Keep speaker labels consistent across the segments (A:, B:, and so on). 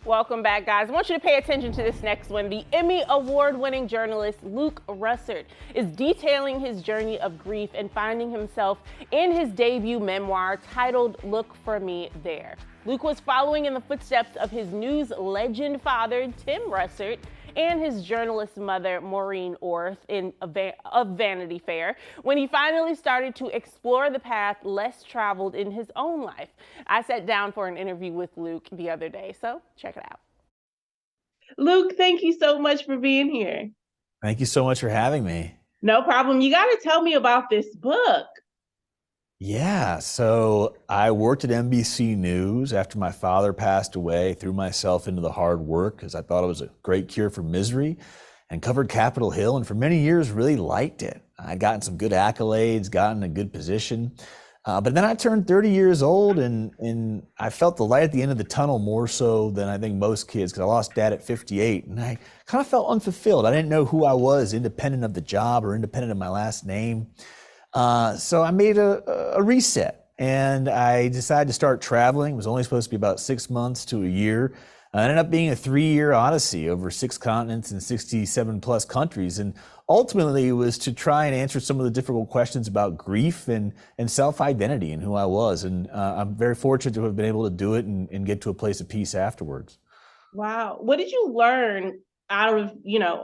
A: Welcome back, guys. I want you to pay attention to this next one. The Emmy award-winning journalist Luke Russert is detailing his journey of grief and finding himself in his debut memoir titled Look for Me There. Luke was following in the footsteps of his news legend father, Tim Russert, and his journalist mother, Maureen Orth, of Vanity Fair, when he finally started to explore the path less traveled in his own life. I sat down for an interview with Luke the other day, so check it out. Luke, thank you so much for being here.
B: Thank you so much for having me.
A: No problem. You got to tell me about this book.
B: Yeah, so I worked at NBC News after my father passed away, threw myself into the hard work because I thought it was a great cure for misery, and covered Capitol Hill, and for many years really liked it. I'd gotten some good accolades, gotten a good position, but then I turned 30 years old and I felt the light at the end of the tunnel more so than I think most kids, because I lost dad at 58 and I kind of felt unfulfilled. I didn't know who I was independent of the job or independent of my last name. So I made a reset and I decided to start traveling. It was only supposed to be about 6 months to a year. It ended up being a 3-year odyssey over 6 continents and 67 plus countries. And ultimately it was to try and answer some of the difficult questions about grief and self-identity and who I was. And I'm very fortunate to have been able to do it and get to a place of peace afterwards.
A: Wow. What did you learn out of,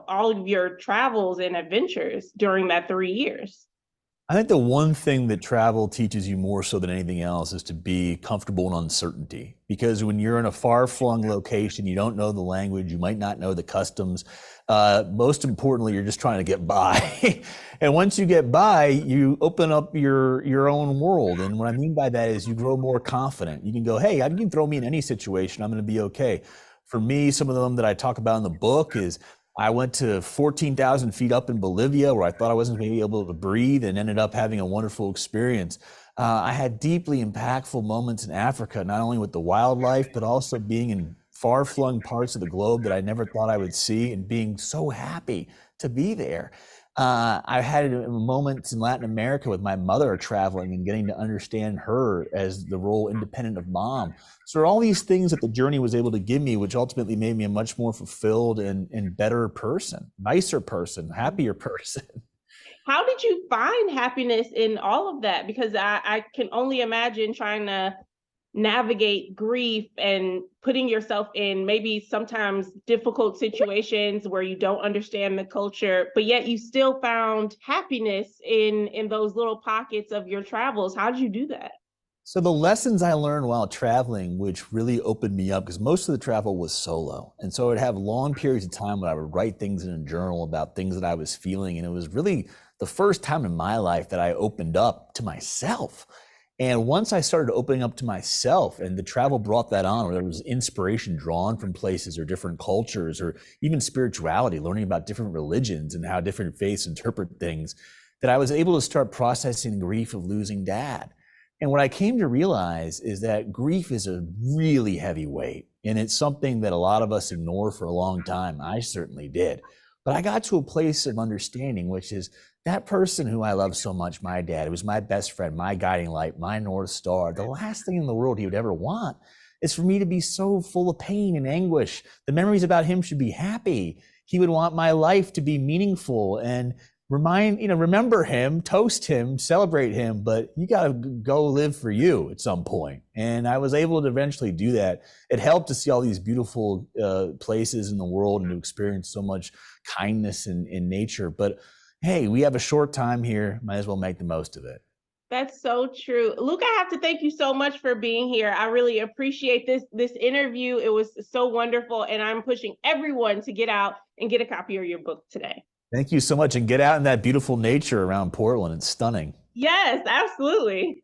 A: all of your travels and adventures during that 3 years?
B: I think the one thing that travel teaches you more so than anything else is to be comfortable in uncertainty. Because when you're in a far-flung location, you don't know the language, you might not know the customs. Most importantly, you're just trying to get by. And once you get by, you open up your own world. And what I mean by that is you grow more confident. You can go, hey, you can throw me in any situation, I'm going to be okay. For me, some of them that I talk about in the book is I went to 14,000 feet up in Bolivia where I thought I wasn't going to be able to breathe and ended up having a wonderful experience. I had deeply impactful moments in Africa, not only with the wildlife, but also being in far-flung parts of the globe that I never thought I would see and being so happy to be there. I had moments in Latin America with my mother traveling and getting to understand her as the role independent of mom. So all these things that the journey was able to give me, which ultimately made me a much more fulfilled and better person, nicer person, happier person.
A: How did you find happiness in all of that? Because I can only imagine trying to navigate grief and putting yourself in maybe sometimes difficult situations where you don't understand the culture, but yet you still found happiness in those little pockets of your travels. How did you do that?
B: So the lessons I learned while traveling, which really opened me up, because most of the travel was solo. And so I'd have long periods of time when I would write things in a journal about things that I was feeling. And it was really the first time in my life that I opened up to myself. And once I started opening up to myself and the travel brought that on, where there was inspiration drawn from places or different cultures or even spirituality, learning about different religions and how different faiths interpret things, that I was able to start processing grief of losing dad. And what I came to realize is that grief is a really heavy weight. And it's something that a lot of us ignore for a long time. I certainly did. But I got to a place of understanding, which is that person who I love so much, my dad, who was my best friend, my guiding light, my North Star, the last thing in the world he would ever want is for me to be so full of pain and anguish. The memories about him should be happy. He would want my life to be meaningful and remember him, toast him, celebrate him, but you got to go live for you at some point. And I was able to eventually do that. It helped to see all these beautiful places in the world and to experience so much kindness in nature. But hey, we have a short time here. Might as well make the most of it.
A: That's so true. Luke, I have to thank you so much for being here. I really appreciate this interview. It was so wonderful, and I'm pushing everyone to get out and get a copy of your book today.
B: Thank you so much. And get out in that beautiful nature around Portland. It's stunning.
A: Yes, absolutely.